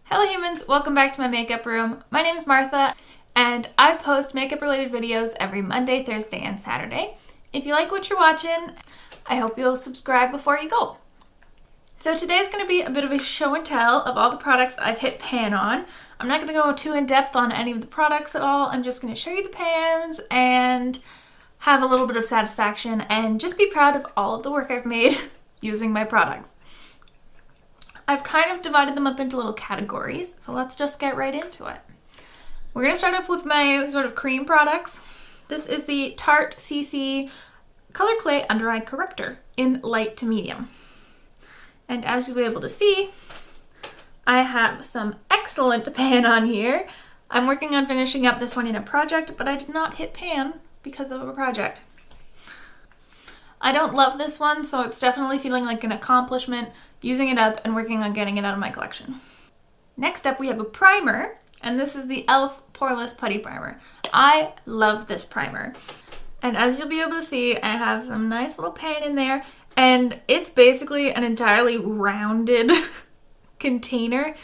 Hello humans, welcome back to my makeup room. My name is Martha and I post makeup related videos every Monday, Thursday, and Saturday. If you like what you're watching, I hope you'll subscribe before you go. So today's going to be a bit of a show and tell of all the products I've hit pan on. I'm not going to go too in depth on any of the products at all. I'm just going to show you the pans and have a little bit of satisfaction and just be proud of all of the work I've made using my products. I've kind of divided them up into little categories, so let's just get right into it. We're going to start off with my sort of cream products. This is the Tarte CC Color Clay Under Eye Corrector in light to medium. And as you'll be able to see, I have some excellent pan on here. I'm working on finishing up this one in a project, but I did not hit pan because of a project. I don't love this one, so it's definitely feeling like an accomplishment using it up and working on getting it out of my collection. Next up we have a primer, and this is the e.l.f. Poreless Putty Primer. I love this primer. And as you'll be able to see, I have some nice little pan in there, and it's basically an entirely rounded container.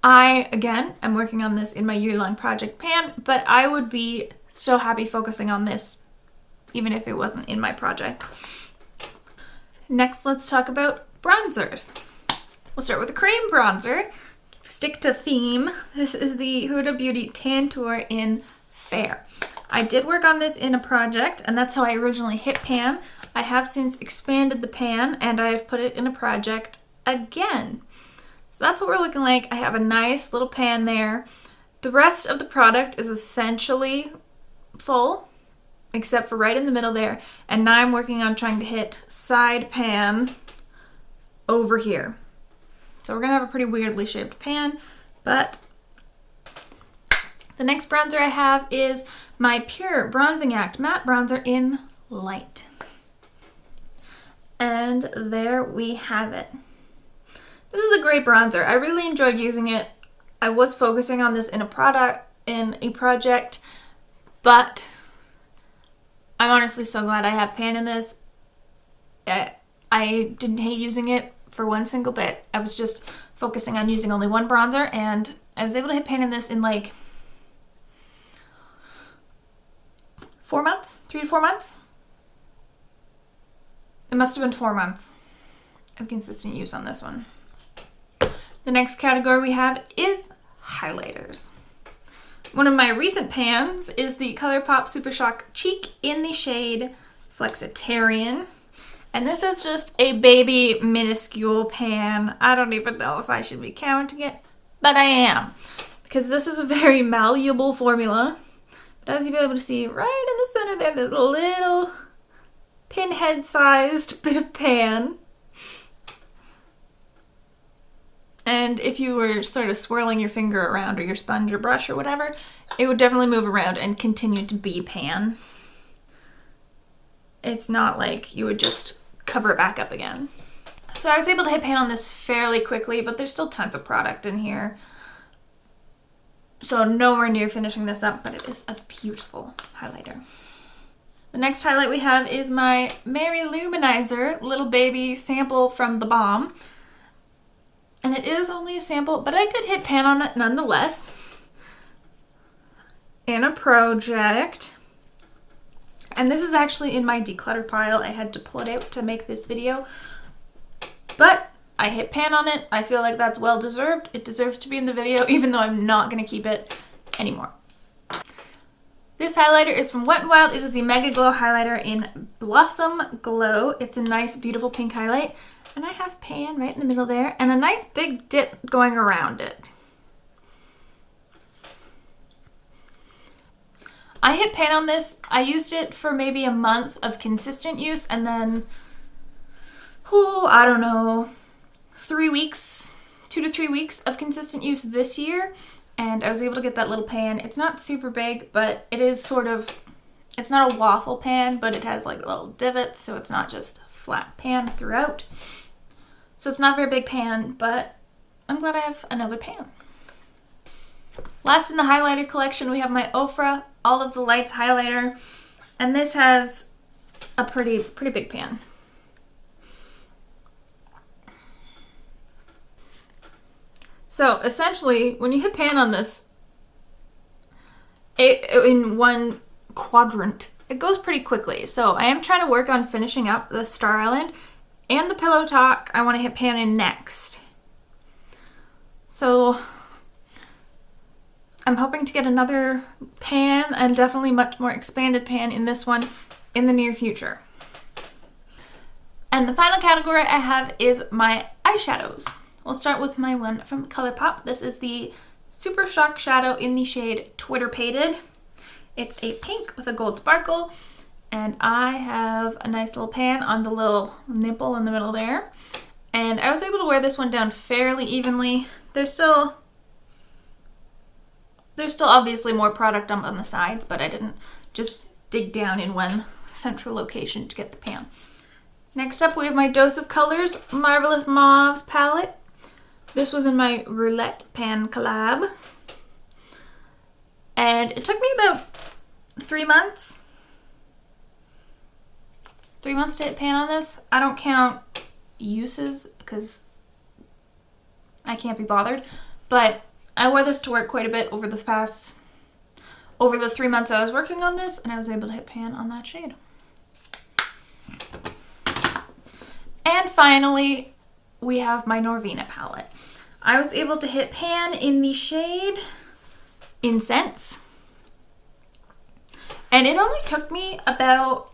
Again, I'm working on this in my year-long project pan, but I would be so happy focusing on this even if it wasn't in my project. Next, let's talk about bronzers. We'll start with a cream bronzer. Stick to theme. This is the Huda Beauty Tantour in Fair. I did work on this in a project, and that's how I originally hit pan. I have since expanded the pan, and I have put it in a project again. So that's what we're looking like. I have a nice little pan there. The rest of the product is essentially full, except for right in the middle there. And now I'm working on trying to hit side pan over here. So we're gonna have a pretty weirdly shaped pan, but the next bronzer I have is my Pure Bronzing Act Matte Bronzer in Light. And there we have it. This is a great bronzer. I really enjoyed using it. I was focusing on this in a project, but I'm honestly so glad I have pan in this. I didn't hate using it for one single bit. I was just focusing on using only one bronzer, and I was able to hit pan in this in like 4 months? 3 to 4 months? It must have been 4 months of consistent use on this one. The next category we have is highlighters. One of my recent pans is the ColourPop Super Shock Cheek in the shade Flexitarian. And this is just a baby minuscule pan. I don't even know if I should be counting it, but I am. Because this is a very malleable formula. But as you'll be able to see, right in the center there, there's a little pinhead-sized bit of pan. And if you were sort of swirling your finger around or your sponge or brush or whatever, it would definitely move around and continue to be pan. It's not like you would just cover it back up again. So I was able to hit pan on this fairly quickly, but there's still tons of product in here. So nowhere near finishing this up, but it is a beautiful highlighter. The next highlight we have is my Mary Luminizer Little Baby sample from the Balm. And it is only a sample, but I did hit pan on it nonetheless in a project. And this is actually in my declutter pile. I had to pull it out to make this video, but I hit pan on it. I feel like that's well deserved. It deserves to be in the video, even though I'm not going to keep it anymore. This highlighter is from Wet n Wild. It is the Mega Glow highlighter in Blossom Glow. It's a nice, beautiful pink highlight. And I have pan right in the middle there and a nice big dip going around it. I hit pan on this. I used it for maybe a month of consistent use, and then, I don't know, 3 weeks, 2 to 3 weeks of consistent use this year. And I was able to get that little pan. It's not super big, but it is sort of, it's not a waffle pan, but it has like little divots, so it's not just flat pan throughout. So it's not a very big pan, but I'm glad I have another pan. Last in the highlighter collection, we have my Ofra All of the Lights highlighter, and this has a pretty big pan. So essentially, when you hit pan on this, in one quadrant, it goes pretty quickly. So I am trying to work on finishing up the Star Island and the Pillow Talk. I want to hit pan in next. So I'm hoping to get another pan, and definitely much more expanded pan in this one in the near future. And the final category I have is my eyeshadows. We'll start with my one from ColourPop. This is the Super Shock Shadow in the shade Twitter Pated. It's a pink with a gold sparkle, and I have a nice little pan on the little nipple in the middle there. And I was able to wear this one down fairly evenly. There's still obviously more product on the sides, but I didn't just dig down in one central location to get the pan. Next up, we have my Dose of Colors Marvelous Mauves palette. This was in my Roulette Pan collab. And it took me about 3 months. 3 months to hit pan on this. I don't count uses because I can't be bothered. But I wore this to work quite a bit over the 3 months I was working on this, and I was able to hit pan on that shade. And finally, we have my Norvina palette. I was able to hit pan in the shade Incense. And it only took me about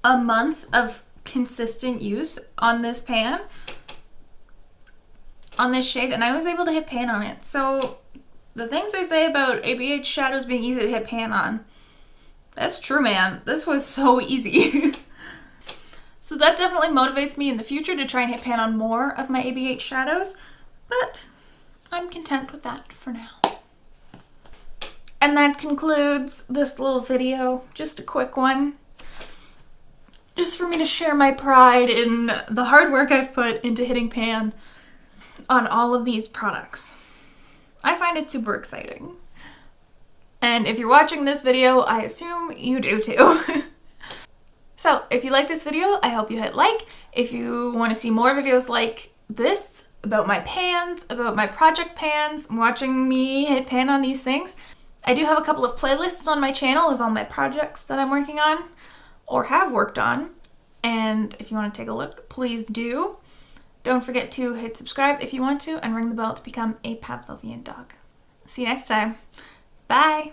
a month of consistent use on this pan, on this shade, and I was able to hit pan on it. So the things they say about ABH shadows being easy to hit pan on, that's true, man. This was so easy. So that definitely motivates me in the future to try and hit pan on more of my ABH shadows, but I'm content with that for now. And that concludes this little video, just a quick one. Just for me to share my pride in the hard work I've put into hitting pan on all of these products. I find it super exciting. And if you're watching this video, I assume you do too. So if you like this video, I hope you hit like. If you want to see more videos like this, about my pans, about my project pans, watching me hit pan on these things, I do have a couple of playlists on my channel of all my projects that I'm working on or have worked on. And if you want to take a look, please do. Don't forget to hit subscribe if you want to, and ring the bell to become a Pavlovian dog. See you next time. Bye!